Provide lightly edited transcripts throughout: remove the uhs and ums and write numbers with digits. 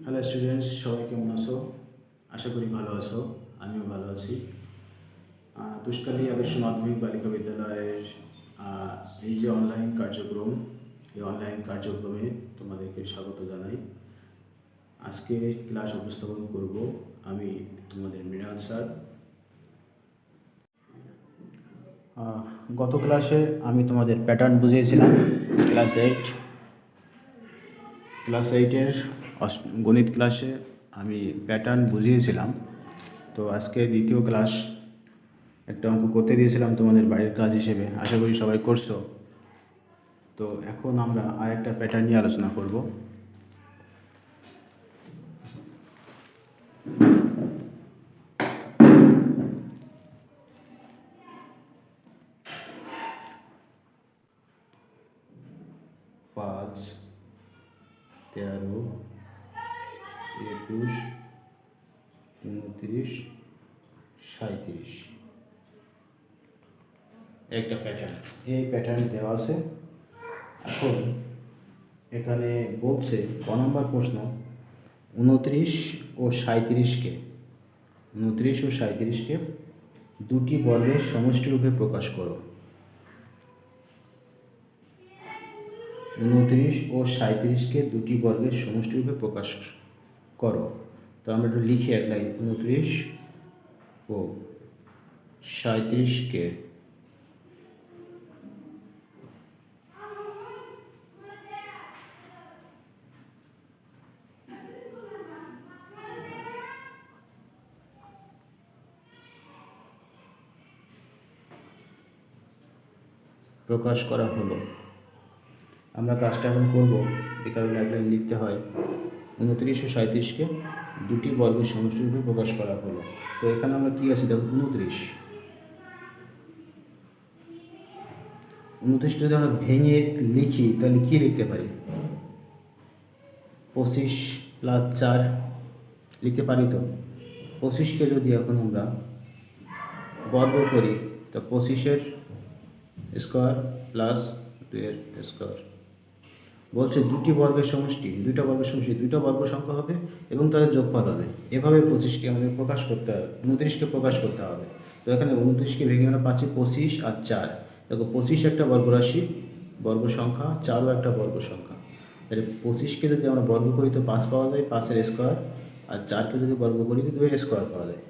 Hello students, সবাই কেমন আছো? আশা করি ভালো আছো। আমিও ভালো আছি। তুষকালী আদর্শ মাধ্যমিক বালিকা বিদ্যালয়ের আহ, এই যে অনলাইন কার্যক্রম, এই অনলাইন কার্যক্রমে তোমাদেরকে স্বাগত জানাই। আজকে ক্লাস উপস্থাপন করব আমি, তোমাদের মৃণাল স্যার। গত ক্লাসে আমি তোমাদের প্যাটার্ন বুঝিয়েছিলাম। ক্লাস এইটের গণিত ক্লাসে আমি প্যাটার্ন বুঝিয়েছিলাম। তো আজকে দ্বিতীয় ক্লাস, একটা অঙ্ক করতে দিয়েছিলাম তোমাদের বাড়ির কাজ হিসেবে, আশা করি সবাই করছো। তো এখন আমরা আর একটা প্যাটার্ন নিয়ে আলোচনা করব। পাঁচ, 13, 21, 29, 37 একটা প্যাটার্ন। এই প্যাটার্ন দেওয়া আছে। এখন এখানে বলছে ক নম্বর প্রশ্ন, 29 ও 37কে 29 ও 37কে দুটি বর্গের সমষ্টিরূপে প্রকাশ করো। 29 ও 37কে দুটি বর্গের সমষ্টিরূপে প্রকাশ করো। তো আমরা একটু লিখি এক লাইন, 29 ও 37কে প্রকাশ করা হলো। আমরা কাজটা এখন করবো, এই কারণে এক লাইন লিখতে হয়। 29 ও 37কে দুটি বর্গের সমষ্টিরূপে প্রকাশ করা হলো। তো এখানে আমরা কী আছে দেখো, 29টা যদি আমরা ভেঙে লিখি তাহলে কী লিখতে পারি? 25 + 4 লিখতে পারি। তো 25কে যদি এখন আমরা বর্গ করি, তো 25-এর স্কোয়ার প্লাস 2-এর স্কোয়ার। বলছে দুটি বর্গের সমষ্টি, দুইটা বর্গ সংখ্যা হবে এবং তাদের যোগফল হবে। এভাবে 25কে আমাদের প্রকাশ করতে হবে, 29কে প্রকাশ করতে হবে। তো এখানে 29কে ভেঙে আমরা পাচ্ছি 25 আর 4। দেখো 25 একটা বর্গরাশি, বর্গ সংখ্যা, 4ও একটা বর্গ সংখ্যা। তাহলে 25কে যদি আমরা বর্গ করি তো 5 পাওয়া যায়, 5-এর স্কোয়ার। আর 4কে যদি বর্গ করি তো 2-এর স্কোয়ার পাওয়া যায়।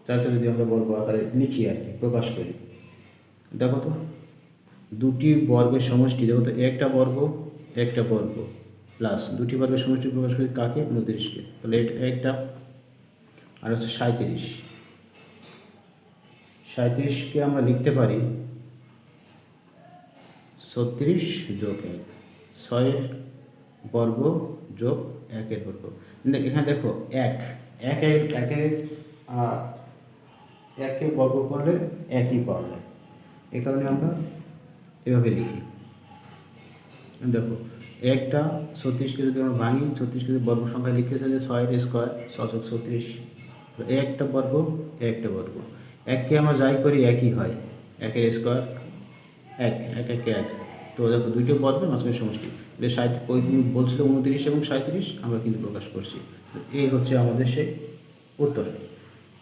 4কে যদি আমরা বর্গ আকারে লিখি আর কি, প্রকাশ করি, দেখো তো দুটি বর্গের সমষ্টি, দেখো তো একটা বর্গ প্লাস দুটি বর্গের সমষ্টি প্রকাশ করি কাকে? 29কে। তাহলে এটা একটা, আর হচ্ছে 37কে আমরা লিখতে পারি 36 যোগ 1, 6-এর বর্গ যোগ 1-এর বর্গ। এখানে দেখো এককে বর্গ করলে একই পাওয়া যায়, এ কারণে আমরা এভাবে লিখি। দেখো একটা 36কে যদি আমরা ভাঙি, 36কে যদি বর্গ সংখ্যায় লিখতে চাই 6-এর স্কোয়ার, 6×36, একটা বর্গ। এককে আমরা যাই করি একই হয়, 1-এর স্কোয়ার, 1 1 1 1। তো দেখো দুইটো বর্গ মাঝখানে সমষ্টি, ওই বলছিল 29 এবং 37, আমরা কিন্তু প্রকাশ করছি। এই হচ্ছে আমাদের সেই উত্তর,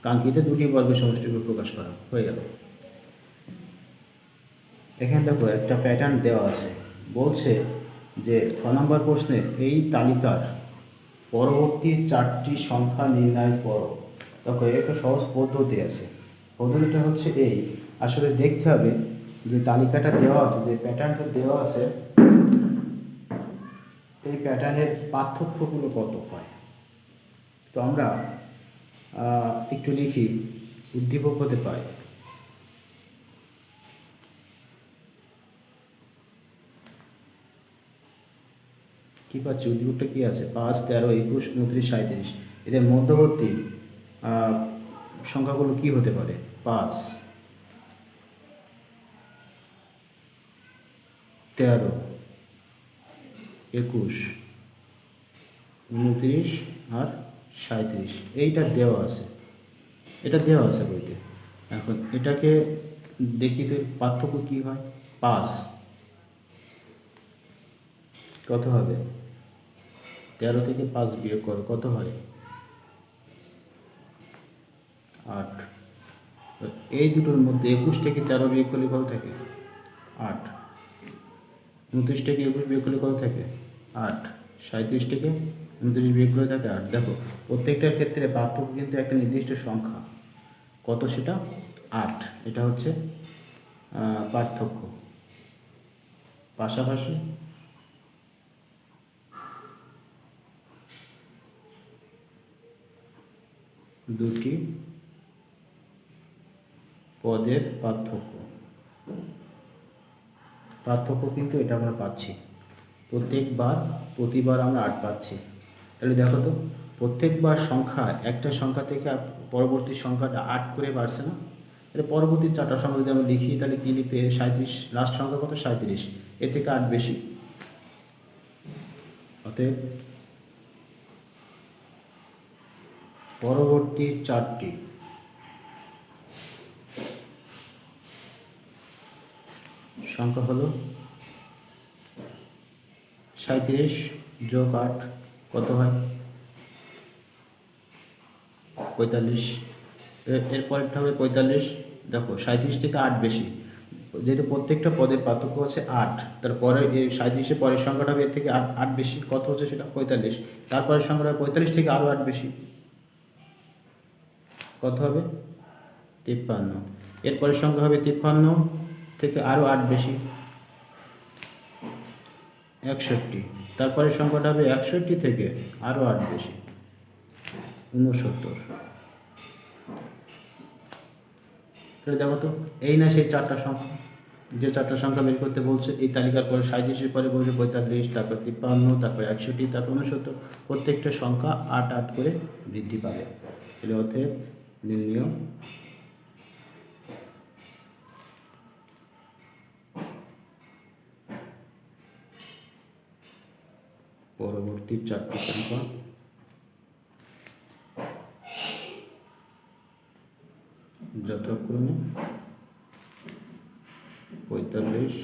কাঙ্ক্ষিত দুটি বর্গের সমষ্টিকে প্রকাশ করা হয়ে গেল। এখানে দেখো একটা প্যাটার্ন দেওয়া আছে, বলছে যে ক নম্বর প্রশ্নে এই তালিকার পরবর্তী 4টি সংখ্যা নির্ণয় করো। দেখো একটা সহজ পদ্ধতি আছে, পদ্ধতিটা হচ্ছে এই, আসলে দেখতে হবে যে তালিকাটা দেওয়া আছে, যে প্যাটার্নটা দেওয়া আছে, এই প্যাটার্নের পার্থক্যগুলো কত হয়। তো আমরা একটু লিখি, উদ্দীপক হতে পায়। কী পাচ্ছি, উদ্দীপকটা কী আছে? 5, 13, 21, 29, 37। এদের মধ্যবর্তী সংখ্যাগুলো কি হতে পারে? 5, 13, 21, 29 আর 37। এইটা দেওয়া আছে, বইতে। এখন এটাকে দেখি তো পার্থক্য কী হয়। 5 কত হবে? 13 থেকে 5 বিয়োগ করো, কত হয়? 8। এই দুটোর মধ্যে 21 থেকে 13 বিয়োগ করলে কত থাকে? 8। 29 থেকে 21 বিয়োগ করলে কত থাকে? 8। 37 থেকে 29 বিয়োগ করে থাকে 8। দেখো প্রত্যেকটার ক্ষেত্রে পার্থক্য কিন্তু একটা নির্দিষ্ট সংখ্যা, কত সেটা? 8। এটা হচ্ছে পার্থক্য। পাশাপাশি দুটি পদের পার্থক্য কিন্তু এটা আমরা পাচ্ছি প্রতিবার আমরা 8 পাচ্ছি। তাহলে দেখো তো প্রত্যেকবার সংখ্যা একটা সংখ্যা থেকে পরবর্তী সংখ্যাটা 8 করে বাড়ছে না? তাহলে পরবর্তী 4টা সংখ্যা যদি আমরা লিখি তাহলে কী লিখতে? 37, লাস্ট সংখ্যা কত? 37, এর থেকে 8 বেশি। অতএব পরবর্তী 4টি সংখ্যা হলো 37 যোগ 8 কত হয়? 45। এরপরেরটা হবে 45। দেখো 37 থেকে 8 বেশি, যেহেতু প্রত্যেকটা পদের পার্থক্য হচ্ছে 8, তারপরে এই 37-এর পরের সংখ্যাটা হবে এর থেকে 8 বেশি, কত হচ্ছে সেটা? 45। তারপরের সংখ্যাটা 45 থেকে আরও 8 বেশি, কত হবে? 53। এরপরের সংখ্যা হবে 53 থেকে আরও 8 বেশি, 61। তারপরের সংখ্যাটা হবে 61 থেকে আরও 8 বেশি, 69। তাহলে দেখো তো এই না সেই 4টা সংখ্যা, যে 4টা সংখ্যা বের করতে বলছে। এই তালিকার পরে 37-এর পরে বলছে 45, তারপর 53, তারপর 61, তারপর 69। প্রত্যেকটা সংখ্যা 8 8 করে বৃদ্ধি পাবে। তাহলে অতএব নির্ণয় পরবর্তী 4টি সংখ্যা যথাক্রমে 45,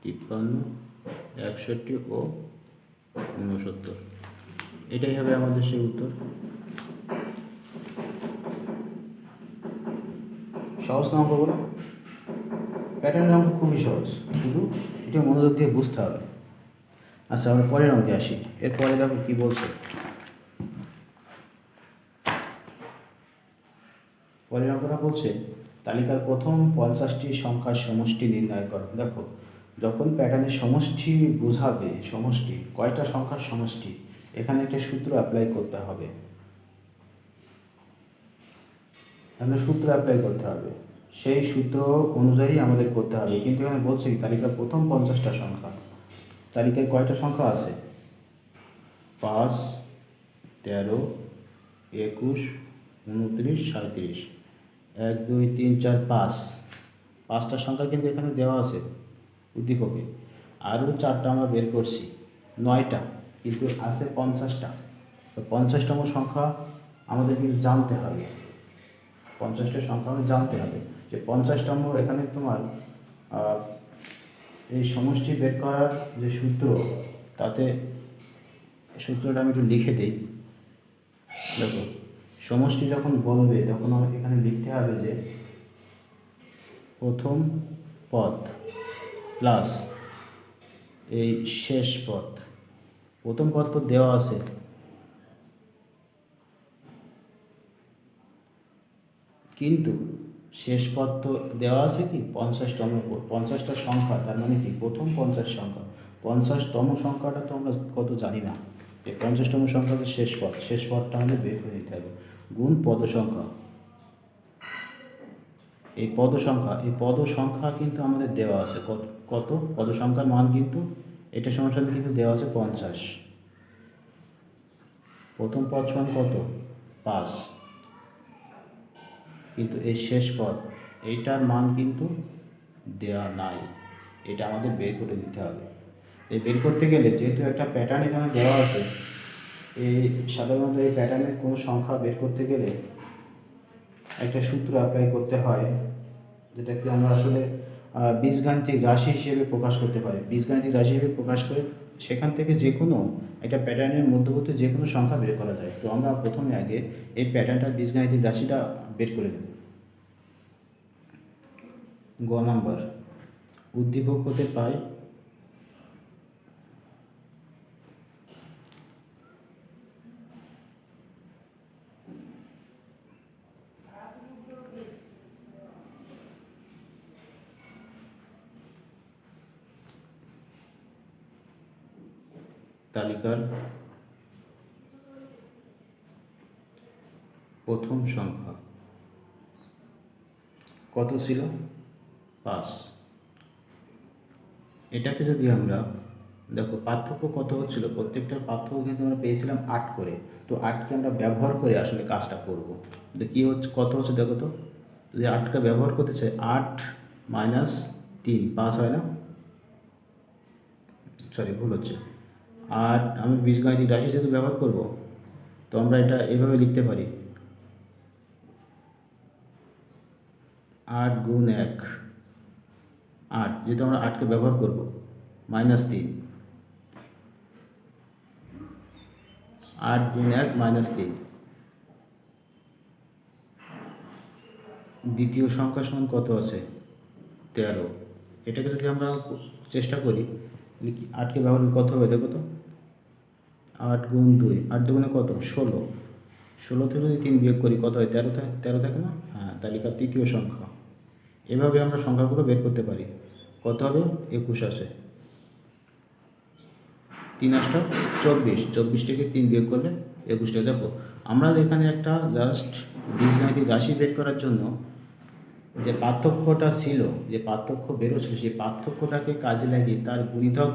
53, 61 ও 69। এটাই হবে আমাদের সেই উত্তর। সহজ না অঙ্কগুলো? প্যাটার্নের অঙ্ক খুবই সহজ, শুধু এটা মনোযোগ দিয়ে বুঝতে হবে। আচ্ছা, আমরা পরের অঙ্কে আসি। এরপরে দেখো কী বলছে। পরের অঙ্কটা বলছে তালিকার প্রথম 50টি সংখ্যার সমষ্টি নির্ণয় করো। দেখো যখন প্যাটার্নের সমষ্টি বোঝাবে, সমষ্টি কয়টা সংখ্যার সমষ্টি, এখানে একটা সূত্র অ্যাপ্লাই করতে হবে। সেই সূত্র অনুযায়ী আমাদের করতে হবে। কিন্তু এখানে বলছে কি তালিকার প্রথম 50টা সংখ্যা, তালিকায় কয়টা সংখ্যা আছে? 5, 13, 21, 29, 37, 1 2 3 4 5, 5টা সংখ্যা কিন্তু এখানে দেওয়া আছে উদ্দীপকে। আরও 4টা আমরা বের করছি, 9টা, কিন্তু আছে 50টা। তো 50তম সংখ্যা আমাদের কিন্তু জানতে হবে। 50টা সংখ্যা আমাদের জানতে হবে যে 50তম এখানে তোমার এই সমষ্টি বের করার যে সূত্র, তাতে সূত্রটা আমি একটু লিখে দিই। দেখো সমষ্টি যখন বলবে তখন আমাকে এখানে লিখতে হবে যে প্রথম পদ প্লাস এই শেষ পদ। প্রথম পদ তো দেওয়া আছে, কিন্তু শেষ পদ তো দেওয়া আছে কি 50তম, 50টা সংখ্যা, তার মানে কি প্রথম 50 সংখ্যা। 50তম সংখ্যাটা তো আমরা কত জানি না, এই 50তম সংখ্যা হচ্ছে শেষ পদটা আমাদের বের করে নিতে হবে। গুণ পদ সংখ্যা, এই পদ সংখ্যা কিন্তু আমাদের দেওয়া আছে কত পদ সংখ্যার মান কিন্তু এটা সমস্যা কিন্তু দেওয়া আছে 50। প্রথম পদ সমান কত? 5। কিন্তু এই শেষ পদ এইটার মান কিন্তু দেওয়া নাই, এটা আমাদের বের করে দিতে হবে। এই বের করতে গেলে যেহেতু একটা প্যাটার্ন এখানে দেওয়া আছে, এই সাধারণত এই প্যাটার্নের কোনো সংখ্যা বের করতে গেলে একটা সূত্র অ্যাপ্লাই করতে হয়, যেটাকে আমরা আসলে বীজগাণিতিক রাশি হিসেবে প্রকাশ করতে পারি। বীজগাণিতিক রাশি হিসেবে প্রকাশ করে সেখান থেকে যে কোনো একটা প্যাটার্নের মধ্যবর্তী যে কোনো সংখ্যা বের করা যায়। তো আমরা প্রথমে আগে এই প্যাটার্নটা বীজগাণিতিক রাশিটা বের করে দেব। গ নাম্বার, উদ্দীপক হতে পাই তালিকার প্রথম সংখ্যা কত ছিল? 5। এটাকে যদি আমরা দেখো পার্থক্য কত হচ্ছিল, প্রত্যেকটার পার্থক্য কিন্তু আমরা পেয়েছিলাম 8 করে। তো 8কে আমরা ব্যবহার করে আসলে কাজটা করব। তো কী হচ্ছে, কত হচ্ছে দেখো তো, যদি 8কে ব্যবহার করতে চাই, 8 মাইনাস 3 5 হয় না, সরি ভুল হচ্ছে। আর আমি বীজগাণিতিক রাশি যেহেতু ব্যবহার করব, তো আমরা এটা এভাবে লিখতে পারি, 8 গুণ 1, 8 যেহেতু আমরা 8কে ব্যবহার করব, মাইনাস 3, 8 গুণ 1 মাইনাস 3। দ্বিতীয় সংখ্যা সমান কত আছে? 13। এটাকে যদি আমরা চেষ্টা করি, 8কে ব্যবহার কত হবে দেখো তো, 8 গুণ 2, 8 দুগুণে কত? 16। 16 থেকে যদি 3 বিয়োগ করি কত হয়? 13 থাকে না? হ্যাঁ, তালিকার তৃতীয় সংখ্যা। এভাবে আমরা সংখ্যাগুলো বের করতে পারি। কত হবে? 21 আসে। 3 8 24, 24 থেকে 3 বিয়োগ করলে 21টা। দেখো আমরা এখানে একটা জাস্ট বীজগাণিতিক রাশি বের করার জন্য যে পার্থক্যটা ছিল, যে পার্থক্য বেরোচ্ছিল, সেই পার্থক্যটাকে কাজে লাগিয়ে তার গুণিতক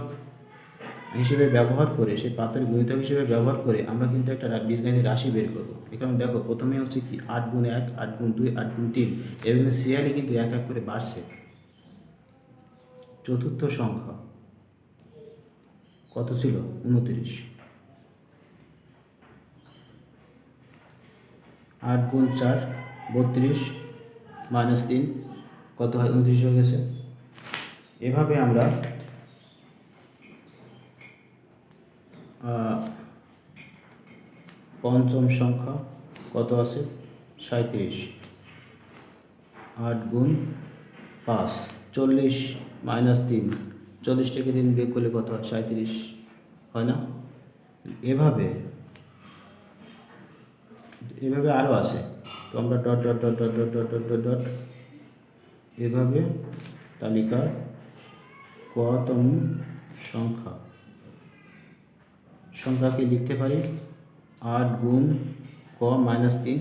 হিসেবে ব্যবহার করে, সেই পাত্রের গুণিতক হিসেবে ব্যবহার করে আমরা কিন্তু একটা বীজগাণিতিক রাশি বের করবো। এখানে দেখো প্রথমে হচ্ছে কি 8 গুণ 1, 8 গুণ 2, 8 গুণ 3, এরকম সিরিয়ালি কিন্তু এক এক করে বাড়ছে। চতুর্থ সংখ্যা কত ছিল? 29। 8 গুণ 4 32, মাইনাস 3 কত হয়? 29 হয়ে গেছে। এভাবে আমরা পঞ্চম সংখ্যা কত আছে? 37। 8 গুণ 5 40, মাইনাস 3, 40 থেকে 3 বিয়োগ করলে কত হয়? 37 হয় না? এভাবে আরও আছে। তো আমরা dot dot dot dot dot dot dot dot dot এভাবে তালিকার কতম সংখ্যাকে লিখতে পারি। 8 গুণ ক মাইনাস 3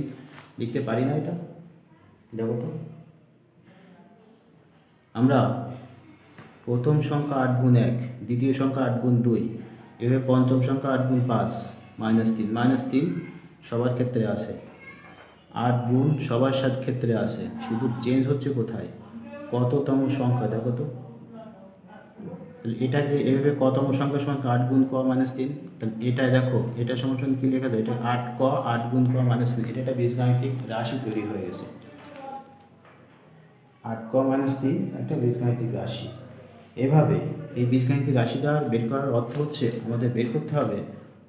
লিখতে পারি না? এটা দেখো তো, আমরা প্রথম সংখ্যা 8 গুণ 1, দ্বিতীয় সংখ্যা 8 গুণ 2, এভাবে পঞ্চম সংখ্যা 8 গুণ 5 মাইনাস 3, মাইনাস 3 সবার ক্ষেত্রে আসে, 8 গুণ সবার সাথে ক্ষেত্রে আসে, শুধু চেঞ্জ হচ্ছে কোথায়? কততম সংখ্যা দেখো তো। এটাকে এভাবে কতম সংখ্যা সমান 8 গুণ ক মাইনাস 3, তাহলে এটা দেখো, এটা সমান কী লেখা যায়? এটা 8 ক 8 গুণ ক মাইনাস 3, এটা একটা বীজগাণিতিক রাশি তৈরি হয়ে গেছে। 8 ক মাইনাস 3 একটা বীজগাণিতিক রাশি। এভাবে এই বীজগাণিতিক রাশিটা বের করার অর্থ হচ্ছে আমাদের বের করতে হবে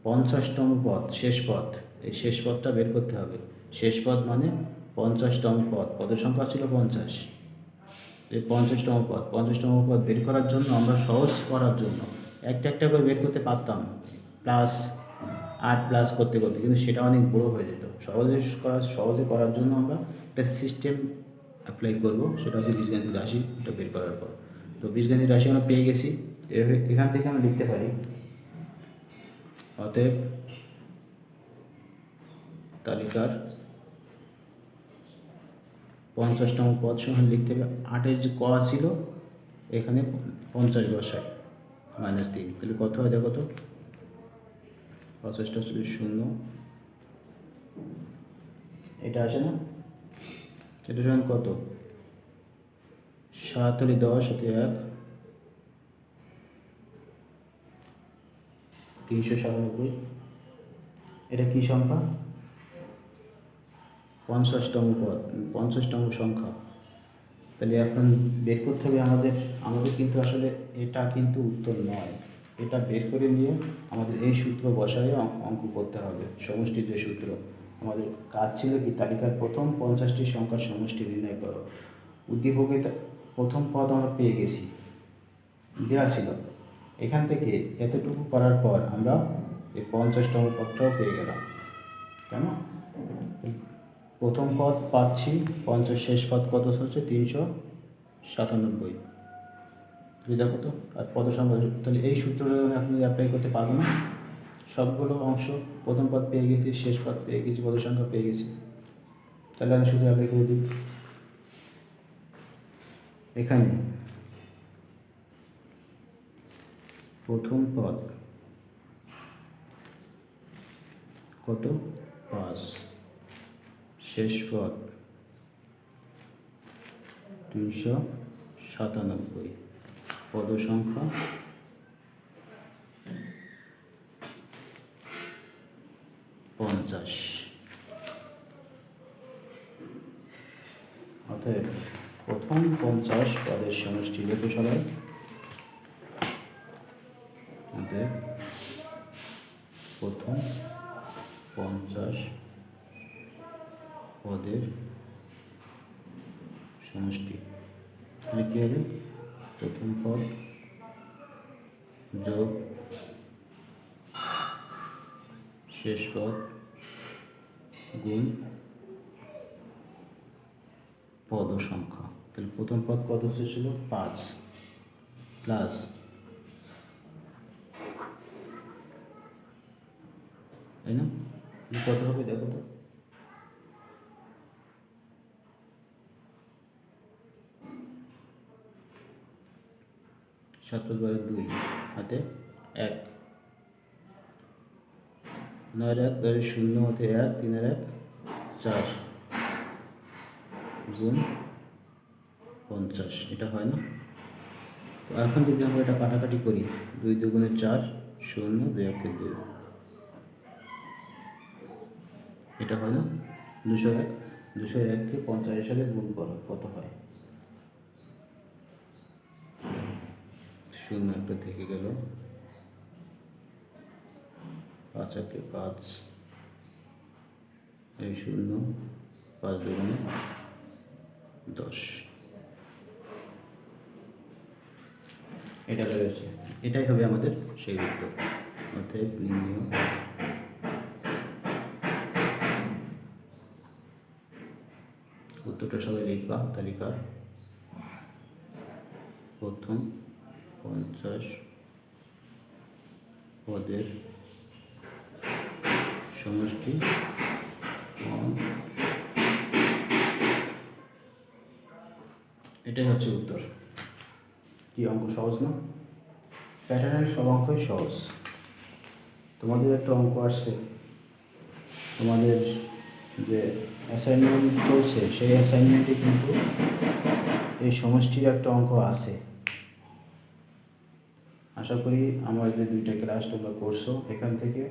50তম পদ, শেষ পদ। এই শেষ পদটা বের করতে হবে। শেষ পদ মানে 50তম পদ। পদের সংখ্যা ছিল 50। এই 50তম পদ, 50তম পদ বের করার জন্য আমরা সহজ করার জন্য একটা একটা করে বের করতে পারতাম, প্লাস 8 প্লাস করতে করতে, কিন্তু সেটা অনেক বড়ো হয়ে যেত। সহজে করার জন্য আমরা একটা সিস্টেম অ্যাপ্লাই করব, সেটা হচ্ছে বীজগাণিতিক রাশি। এটা বের করার পর তো বীজগাণিতিক রাশি আমরা পেয়ে গেছি। এখান থেকে আমরা লিখতে পারি, অতএব তালিকার 50তম পদ সমান লিখতে হবে 8-এর যে ক ছিল এখানে 50 বসায়, মাইনাস 3, তাহলে কত হয় দেখো তো, 50টা ছিল 0, এটা আসে না? এটা সমান কত? 7 হলে 10, সাথে 1, 397। এটা কি সংখ্যা? 50তম পদ, 50তম সংখ্যা। তাহলে এখন বের করতে হবে আমাদের আমাদের কিন্তু আসলে এটা কিন্তু উত্তর নয়, এটা বের করে নিয়ে আমাদের এই সূত্র বসায় অঙ্ক করতে হবে। সমষ্টির যে সূত্র, আমাদের কাজ ছিল কি তালিকার প্রথম 50টি সংখ্যার সমষ্টি নির্ণয় করো। উদ্দীপকে প্রথম পদ আমরা পেয়ে গেছি, দেওয়া ছিল। এখান থেকে এতটুকু করার পর আমরা এই 50তম পদটাও পেয়ে গেলাম, কেন? প্রথম পদ পাচ্ছি 50, শেষ পদ কত হচ্ছে 397। দেখো তো, আর পদ সংখ্যা, তাহলে এই সূত্রটা আপনি অ্যাপ্লাই করতে পারবো না। সবগুলো অংশ প্রথম পদ পেয়ে গেছি, শেষ পদ পেয়ে গেছি, পদ সংখ্যা পেয়ে গেছি, তাহলে আমি শুধু অ্যাপ্লাই করে দিই। এখানে প্রথম পদ কত 5, শেষ পদ 397, পদ সংখ্যা 50। অতএব প্রথম 50 পদের সমষ্টি লিখে সবাই। অতএব প্রথম 50 পদের সমষ্টি লিখে হবে প্রথম পদ যোগ শেষ পদ গুণ পদ সংখ্যা। তাহলে প্রথম পদ কত ছিল 5 প্লাস তাই না, কত হবে দেখো তো, 7 + 2 হাতে 1, 9 1 0 হাতে 1, 3 1 4 গুণ 50, এটা হয় না? তো এখন যদি আমরা এটা কাটাকাটি করি, 2 2 4, 0 2 1 2, এটা হয় না? 201, 201কে 50 সালে গুণ করো, কত হয়? 0 একটা থেকে গেল, 5 1 5, এই 0, 5 2 10, এটা রয়েছে। এটাই হবে আমাদের সেই উত্তর। অতএব নির্ণয় উত্তরটা সবাই লিখবা। তালিকার প্রথম 50 পদের সমষ্টি, এটাই হচ্ছে উত্তর। কি অঙ্ক সহজ না? প্যাটার্নের সব অঙ্কই সহজ। তোমাদের একটা অঙ্ক আসছে, তোমাদের যে অ্যাসাইনমেন্ট চলছে সেই অ্যাসাইনমেন্টে কিন্তু এই সমষ্টির একটা অঙ্ক আছে। আশা করি আমার যে 2টা ক্লাস তোমরা করছো, এখান থেকে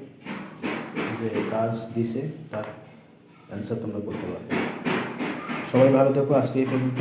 যে কাজ দিছে তার অ্যান্সার তোমরা করতে পারবে। সবাই ভালো থেকো, আজকে এই পর্যন্ত।